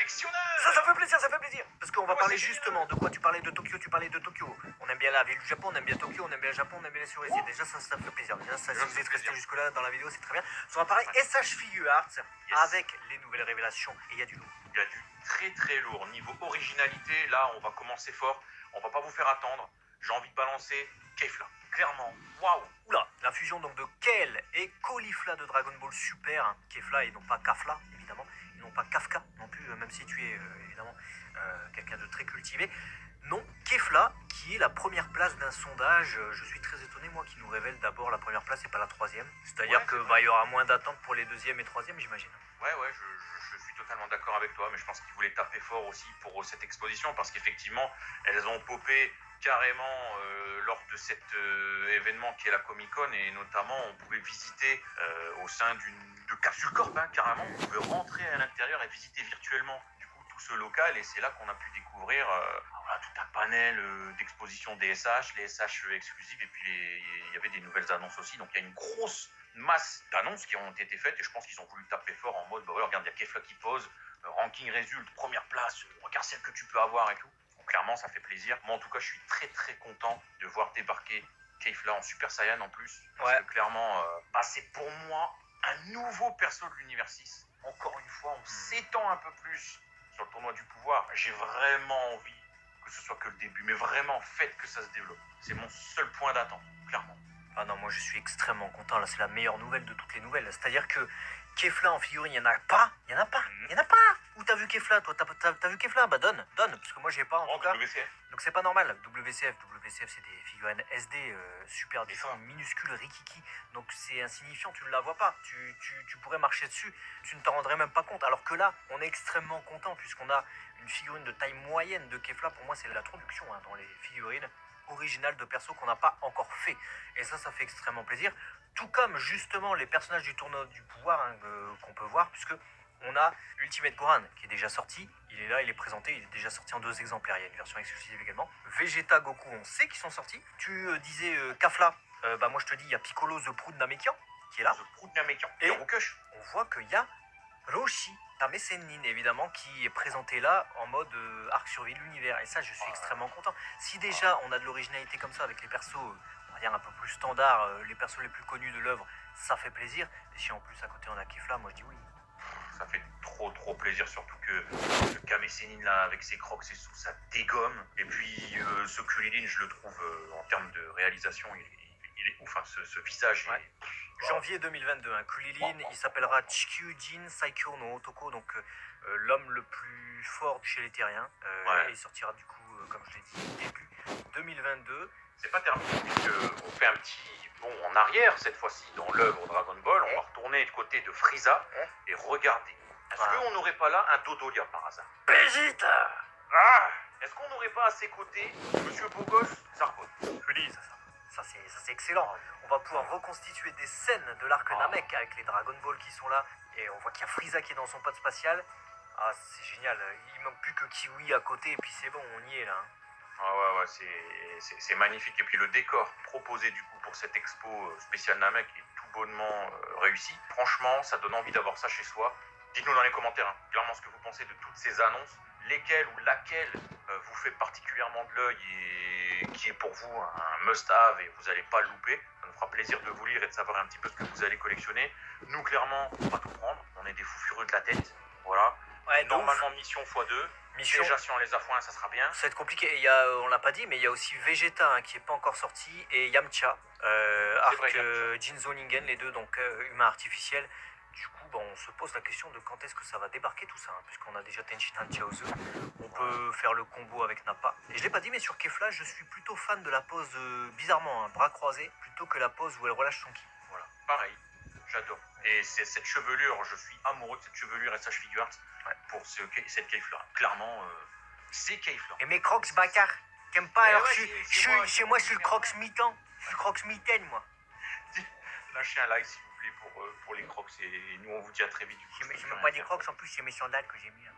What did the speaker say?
collectionneur. Ça fait plaisir, ça fait plaisir. Parce qu'on va parler justement de quoi tu parlais de Tokyo, tu parlais de Tokyo. On aime bien la ville du Japon, on aime bien Tokyo, on aime bien le Japon, on aime bien les Cerisiers. Déjà, ça fait plaisir. Déjà, ça, si vous êtes resté jusque-là dans la vidéo, c'est très bien. On va parler SH Figure Arts avec les nouvelles révélations. Et il y a du lourd. Il y a du très très lourd. Niveau originalité, là, on va commencer fort. On va pas vous faire attendre. J'ai envie de balancer Kefla. Clairement, waouh. Oula, la fusion donc de Kel et Caulifla de Dragon Ball Super. Kefla et non pas Kafla, évidemment. Et non pas Kafka non plus, même si tu es évidemment quelqu'un de très cultivé. Non, Kefla, qui est la première place d'un sondage. Je suis très étonné, moi, qui nous révèle d'abord la première place et pas la troisième. C'est-à-dire qu'il y aura moins d'attente pour les deuxième et troisième, j'imagine. Ouais, je suis totalement d'accord avec toi, mais je pense qu'ils voulaient taper fort aussi pour cette exposition, parce qu'effectivement, elles ont popé carrément lors de cet événement qui est la Comic Con, et notamment on pouvait visiter au sein de Capsule Corp, hein, carrément, on pouvait rentrer à l'intérieur et visiter virtuellement du coup tout ce local, et c'est là qu'on a pu découvrir voilà, tout un panel d'expositions des SH, les SH exclusives, et puis il y avait des nouvelles annonces aussi, donc il y a une grosse masse d'annonces qui ont été faites, et je pense qu'ils ont voulu taper fort en mode, bah ouais, regarde, il y a Kefla qui pose, ranking résulte, première place, regarde celle que tu peux avoir et tout. Donc, clairement, ça fait plaisir. Moi, en tout cas, je suis très très content de voir débarquer Kefla en Super Saiyan en plus. Parce que clairement, bah, c'est pour moi un nouveau perso de l'univers 6. Encore une fois, on s'étend un peu plus sur le tournoi du pouvoir. J'ai vraiment envie que ce soit que le début, mais vraiment, faites que ça se développe. C'est mon seul point d'attente, clairement. Ah non, moi je suis extrêmement content, là c'est la meilleure nouvelle de toutes les nouvelles. C'est-à-dire que Kefla en figurine, il n'y en a pas. Où t'as vu Kefla, toi? T'as vu Kefla? Bah donne, parce que moi j'ai pas en tout cas. WCF. Donc c'est pas normal. WCF c'est des figurines SD super défenses, minuscules, rikiki. Donc c'est insignifiant, tu ne la vois pas. Tu pourrais marcher dessus, tu ne t'en rendrais même pas compte. Alors que là, on est extrêmement content puisqu'on a une figurine de taille moyenne de Kefla. Pour moi, c'est l'introduction dans les figurines originales de persos qu'on n'a pas encore fait. Et ça fait extrêmement plaisir. Tout comme justement les personnages du tournoi du pouvoir qu'on peut voir, puisque on a Ultimate Gohan qui est déjà sorti. Il est là, il est présenté, il est déjà sorti en 2 exemplaires. Il y a une version exclusive également. Vegeta, Goku, on sait qu'ils sont sortis. Tu disais Kafla, bah moi je te dis, il y a Piccolo The Proud Namekian qui est là. The Proud Namekian. Et on voit qu'il y a Roshi, Kame Sennin évidemment, qui est présenté là en mode arc survie de l'univers. Et ça, je suis extrêmement content. Si déjà on a de l'originalité comme ça avec les persos, on va dire un peu plus standards, les persos les plus connus de l'œuvre, ça fait plaisir. Et si en plus à côté on a Kefla, moi je dis oui. Ça fait trop plaisir, surtout que le Kame Sennin là avec ses crocs et sous ça dégomme. Et puis ce Kulilin, je le trouve en termes de réalisation, il est ouf, hein, ce visage. Ouais. Janvier 2022, Kulilin, il s'appellera Chikyujin Saikyo no Otoko, donc l'homme le plus fort chez les terriens. Et il sortira du coup, comme je l'ai dit, début 2022. C'est pas terminé, puisqu'on fait un petit bond en arrière cette fois-ci dans l'œuvre Dragon Ball. On va retourner du côté de Frieza et regarder. Est-ce qu'on n'aurait pas là un Dodolia par hasard? Vegeta! Est-ce qu'on n'aurait pas à ses côtés Monsieur Bogos Zarbon? Ça c'est excellent. On va pouvoir reconstituer des scènes de l'arc Namek avec les Dragon Ball qui sont là. Et on voit qu'il y a Frieza qui est dans son pod spatial. Ah, c'est génial. Il manque plus que Kiwi à côté et puis c'est bon, on y est là. Ah ouais, c'est magnifique. Et puis le décor proposé du coup pour cette expo spéciale Namek est tout bonnement réussi. Franchement, ça donne envie d'avoir ça chez soi. Dites-nous dans les commentaires clairement ce que vous pensez de toutes ces annonces. Lesquelles ou laquelle vous fait particulièrement de l'œil et qui est pour vous un must-have et vous n'allez pas le louper. Ça nous fera plaisir de vous lire et de savoir un petit peu ce que vous allez collectionner. Nous, clairement, on va tout prendre. On est des fous furieux de la tête. Voilà. Ouais, normalement, mission x2. Déjà, si on les a x1, ça sera bien. Ça va être compliqué. Et on l'a pas dit, mais il y a aussi Vegeta qui n'est pas encore sorti et Yamcha, arc Jinzo Ningen, les deux, donc humains artificiels. Du coup, on se pose la question de quand est-ce que ça va débarquer tout ça, puisqu'on a déjà Tenshinhan Chaozu. On peut faire le combo avec Nappa. Et je l'ai pas dit, mais sur Kefla, je suis plutôt fan de la pose, bizarrement, bras croisés, plutôt que la pose où elle relâche son ki. Voilà, pareil, j'adore. Et c'est cette chevelure, je suis amoureux de cette chevelure SH Figure Arts pour cette Kefla. Clairement, c'est Kefla. Et mes crocs, Bakar, t'aimes pas? Alors chez moi, je suis le crocs mi-temps. Je suis le crocs mi-taine, moi. Lâchez un like s'il vous plaît pour les crocs et nous on vous dit à très vite. J'ai même pas des crocs, en plus c'est mes sandales que j'ai mis là.